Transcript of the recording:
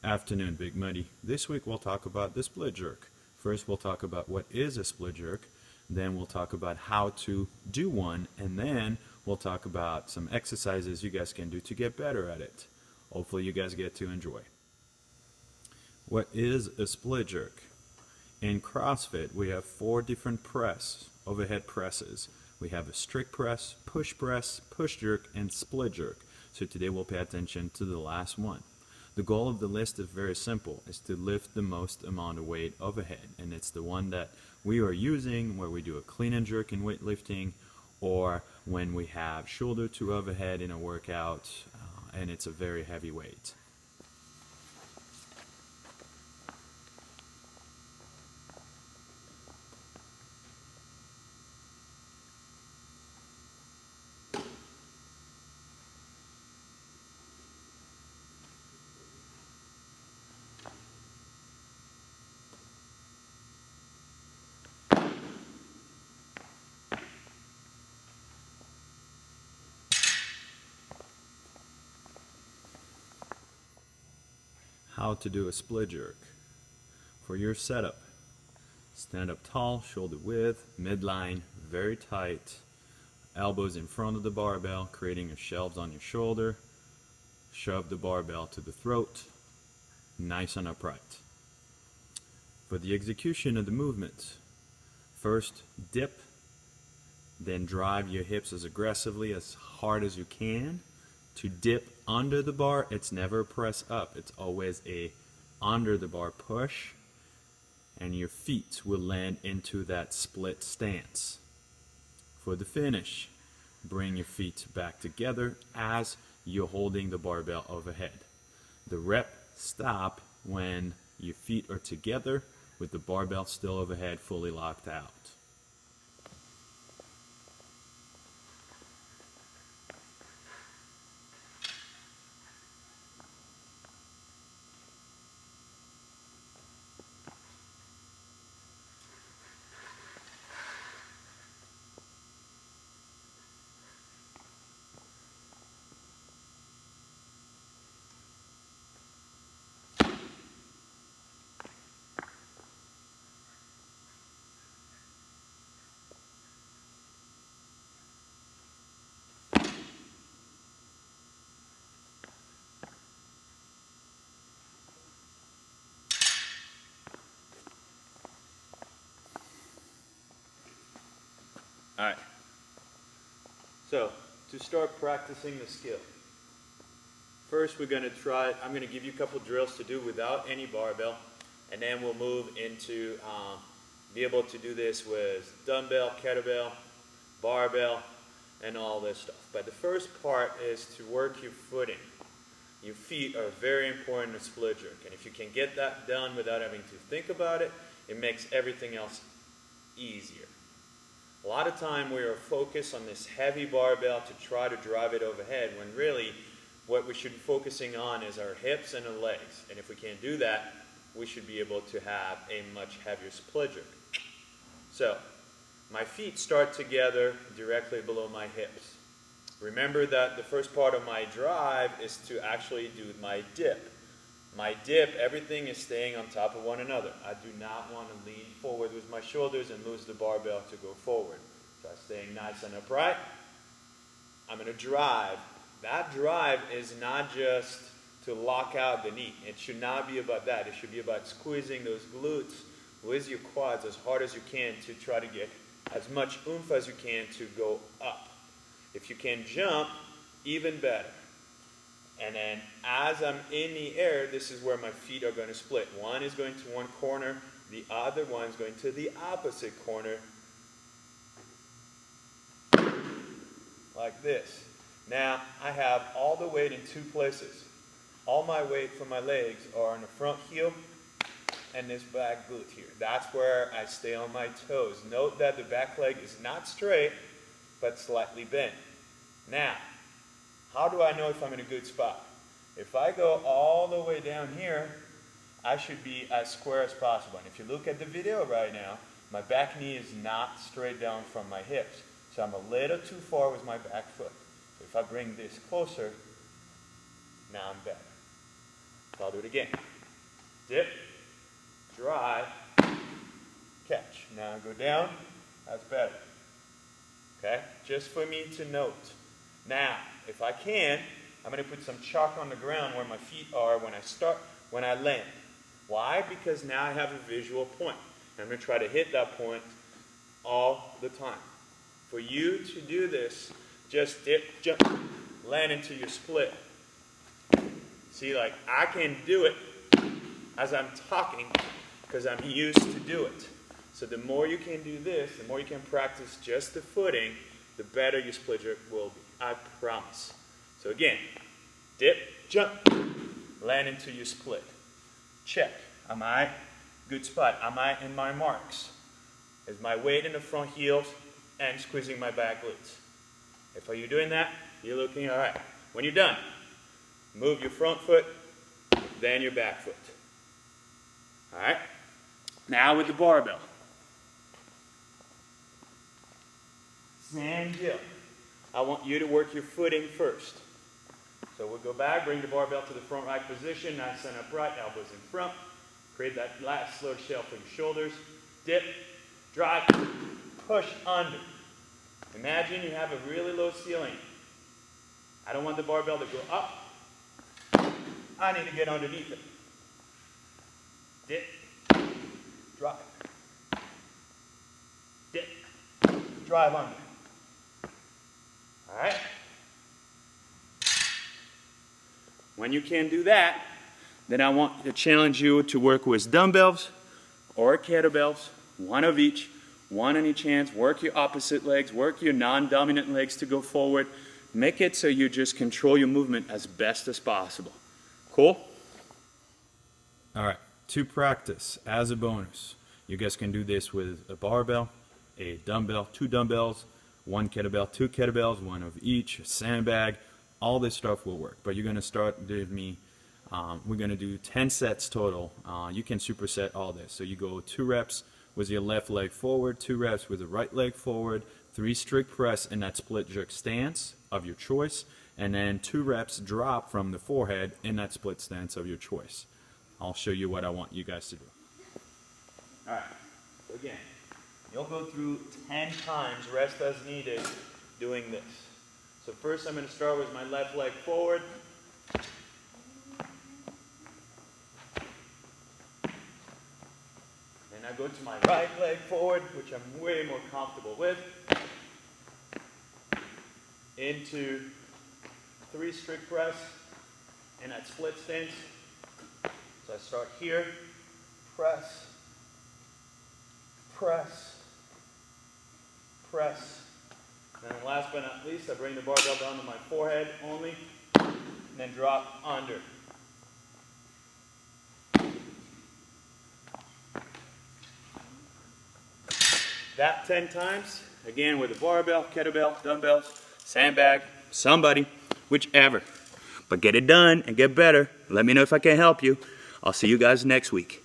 Afternoon, Big Muddy. This week we'll talk about the split jerk. First we'll talk about what is a split jerk, then we'll talk about how to do one, and then we'll talk about some exercises you guys can do to get better at it. Hopefully you guys get to enjoy. What is a split jerk? In CrossFit we have 4 different overhead presses. We have a strict press, push jerk, and split jerk. So today we'll pay attention to the last one. The goal of the list is very simple, is to lift the most amount of weight overhead, and it's the one that we are using where we do a clean and jerk in weightlifting, or when we have shoulder to overhead in a workout, and it's a very heavy weight. How to do a split jerk. For your setup, stand up tall, shoulder width, midline, very tight, elbows in front of the barbell, creating a shelves on your shoulder, shove the barbell to the throat, nice and upright. For the execution of the movement, first dip, then drive your hips as aggressively, as hard as you can. To dip under the bar, it's never press up, it's always a under the bar push, and your feet will land into that split stance. For the finish, bring your feet back together as you're holding the barbell overhead. The rep stop when your feet are together with the barbell still overhead, fully locked out. Alright, so to start practicing the skill, first we're going to try, I'm going to give you a couple drills to do without any barbell, and then we'll move into be able to do this with dumbbell, kettlebell, barbell, and all this stuff. But the first part is to work your footing. Your feet are very important in split jerk, and if you can get that done without having to think about it, it makes everything else easier. A lot of time we are focused on this heavy barbell to try to drive it overhead, when really what we should be focusing on is our hips and our legs. And if we can't do that, we should be able to have a much heavier split jerk. So, my feet start together directly below my hips. Remember that the first part of my drive is to actually do my dip. My dip, everything is staying on top of one another. I do not want to lean forward with my shoulders and lose the barbell to go forward. So I'm staying nice and upright. I'm going to drive. That drive is not just to lock out the knee. It should not be about that. It should be about squeezing those glutes with your quads as hard as you can to try to get as much oomph as you can to go up. If you can jump, even better. And then as I'm in the air, this is where my feet are going to split. One is going to one corner, the other one is going to the opposite corner, like this. Now, I have all the weight in 2 places. All my weight for my legs are on the front heel and this back glute here. That's where I stay on my toes. Note that the back leg is not straight, but slightly bent. Now, how do I know if I'm in a good spot? If I go all the way down here, I should be as square as possible. And if you look at the video right now, my back knee is not straight down from my hips. So I'm a little too far with my back foot. So if I bring this closer, now I'm better. So I'll do it again. Dip, drive, catch. Now go down. That's better. Okay? Just for me to note. Now, if I can, I'm going to put some chalk on the ground where my feet are when I land. Why? Because now I have a visual point. And I'm going to try to hit that point all the time. For you to do this, just dip, jump, land into your split. See, like I can do it as I'm talking because I'm used to do it. So the more you can do this, the more you can practice just the footing, the better your split jerk will be. I promise. So again, dip, jump, land into your split. Check. Am I good spot? Am I in my marks? Is my weight in the front heels and squeezing my back glutes? If you're doing that, you're looking all right. When you're done, move your front foot, then your back foot. All right? Now with the barbell. Same deal. I want you to work your footing first. So we'll go back, bring the barbell to the front right position, nice and upright, elbows in front. Create that last slow shell for your shoulders. Dip, drive, push under. Imagine you have a really low ceiling. I don't want the barbell to go up. I need to get underneath it. Dip, drive. Dip, drive under. All right? When you can do that, then I want to challenge you to work with dumbbells or kettlebells, one of each, one on each hand. Work your opposite legs, work your non-dominant legs to go forward. Make it so you just control your movement as best as possible. Cool? All right, to practice as a bonus, you guys can do this with a barbell, a dumbbell, 2 dumbbells, 1 kettlebell, 2 kettlebells, one of each, a sandbag. All this stuff will work, but you're going to start with me. We're going to do 10 sets total. You can superset all this. So you go 2 reps with your left leg forward, 2 reps with the right leg forward, 3 strict press in that split jerk stance of your choice, and then 2 reps drop from the forehead in that split stance of your choice. I'll show you what I want you guys to do. All right, so again, you'll go through 10 times, rest as needed, doing this. So first I'm going to start with my left leg forward. Then I go to my right leg forward, which I'm way more comfortable with. Into 3 strict press in that split stance. So I start here, press, press, press. And then last but not least, I bring the barbell down to my forehead only, and then drop under. That 10 times, again with a barbell, kettlebell, dumbbells, sandbag, somebody, whichever. But get it done and get better. Let me know if I can help you. I'll see you guys next week.